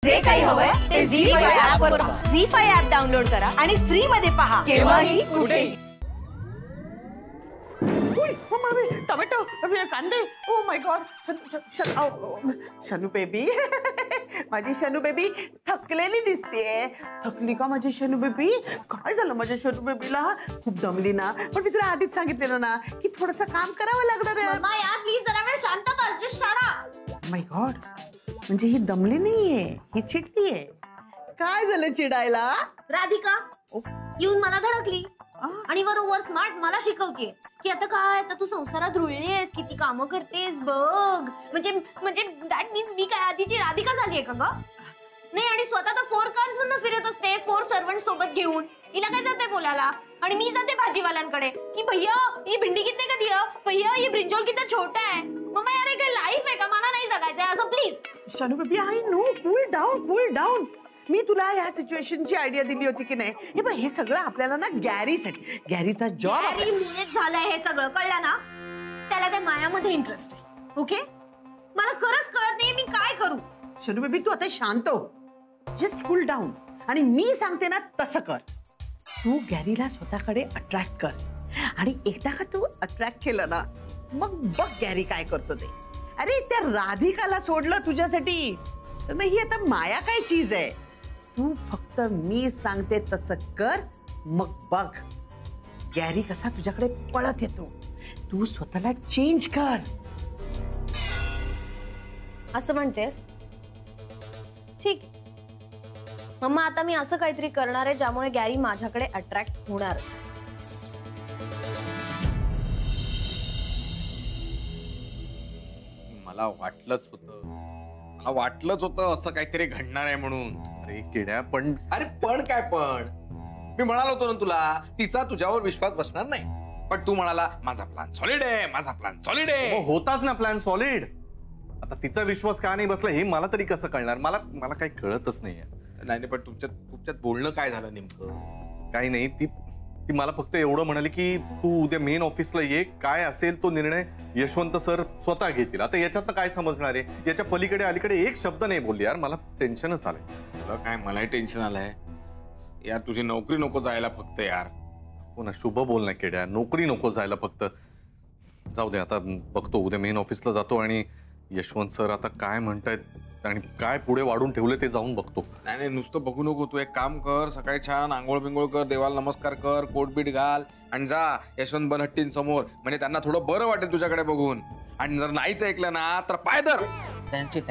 जे काही हवंय ते झी5 ऍप वर पहा. झी5 ऍप डाउनलोड करा आणि फ्री मध्ये पहा केव्हाही कुठेही. टोमॅटो कांदे. Oh my God. Shanu baby माझी शनू बेबी थकलेली दिसतेय. थकली का माझी शनू बेबी? काय झालं माझ्या शनू बेबीला? खूप दमली ना? पण मी तुला आधीच सांगितलेलं ना की थोडंसं काम करावं लागणार आहे. मम्मा यार प्लीज जरा वेळ शांत बस. Just shut up. My god, म्हणजे ही दमली नाहीये, ही चिडली आहे. काय झालं चिडायला? राधिका येऊन मला धडकली आणि बरोबर स्मार्ट मला शिकवतेय की आता काय, आता तू संसारात रुळलीयस, किती कामं करतेस बघ. म्हणजे दॅट मीन्स मी काय आधीची राधिका झालीये का ग? नाही, आणि स्वतः तर 4 कार्स मधनं फिरत असते 4 सर्वंट सोबत घेऊन. तिला काय जाते बोलायला? आणि मी जाते भाजीवाल्यांकडे की भैया ये भिंडी कितने का दिया, भैया ये ब्रिंजोल कितना छोटा है. मम्मा यार काय लाईफ आहे का? मला नाही जगायचंय असं please. Shanu baby I know, cool down cool down. मी तुला ह्या सिच्युएशनची आयडिया दिली होती की नाही? हे बघ, हे सगळं आपल्याला ना गॅरीसाठी, गॅरीचा जॉब मुळेच झालंय हे सगळं, कळलं ना? त्याला त्या मायामध्ये इंटरेस्ट आहे. ओके, मला खरंच कळत नाही मी काय करू. शनू बेबी तू आता शांत हो, जस्ट कूल डाऊन. आणि मी सांगते ना तसं कर. तू गॅरीला स्वतःकडे अट्रॅक्ट कर आणि एकदा का तू अट्रॅक्ट केलं ना, मग बघ गॅरी काय करतो ते. अरे त्या राधिकाला सोडलं तुझ्यासाठी, तर मग ही आता माया काय चीज आहे? तू फक्त मी सांगते तसं कर, मग बघ गॅरी कसा तुझ्याकडे पळत येतो. तू स्वतःला चेंज कर. असं म्हणतेस? ठीक मम्मा, आता मी असं काहीतरी करणार आहे ज्यामुळे गॅरी माझ्याकडे अट्रॅक्ट होणार. मला वाटलंच होतं असं काहीतरी घडणार आहे म्हणून. अरे किड्या, पण अरे पण काय पण? मी म्हणालो होतो ना तुला, तिचा तुझ्यावर विश्वास बसणार नाही. पण तू म्हणाला माझा प्लॅन सॉलिड आहे, माझा प्लॅन सॉलिड आहे. होताच ना प्लॅन सॉलिड. आता तिचा विश्वास का नाही बसला हे मला तरी कसं कळणार? मला काही कळतच नाहीये. नाही पण तुमच्यात बोलणं काय झालं नेमकं? काही नाही, ती मला फक्त एवढं म्हणाली की तू उद्या मेन ऑफिसला ये, काय असेल तो निर्णय यशवंत सर स्वतः घेतील. आता याच्यातनं काय समजणार आहे? याच्या पलीकडे अलीकडे एक शब्द नाही बोलली. यार मला टेन्शनच आलंय. तुला काय? मलाही टेन्शन आलंय यार. तुझी नोकरी नको जायला फक्त यार. हो ना, शुभ बोल ना किड्या, नोकरी नको जायला फक्त. जाऊ दे, आता बघतो उद्या मेन ऑफिसला जातो आणि यशवंत सर आता काय म्हणतायत आणि काय पुढे वाढून ठेवले ते जाऊन बघतो. नाही नुसतं बघू नको. तू एक काम कर, सकाळी छान आंघोळ बिंघोळ कर, देवाला नमस्कार कर, कोट बीट घाल आणि जा यशवंत बनहट्टींसमोर. म्हणजे त्यांना थोडं बरं वाटेल तुझ्याकडे बघून. आणि जर नाहीच ऐकलं ना तर पाय धर त्यांचे.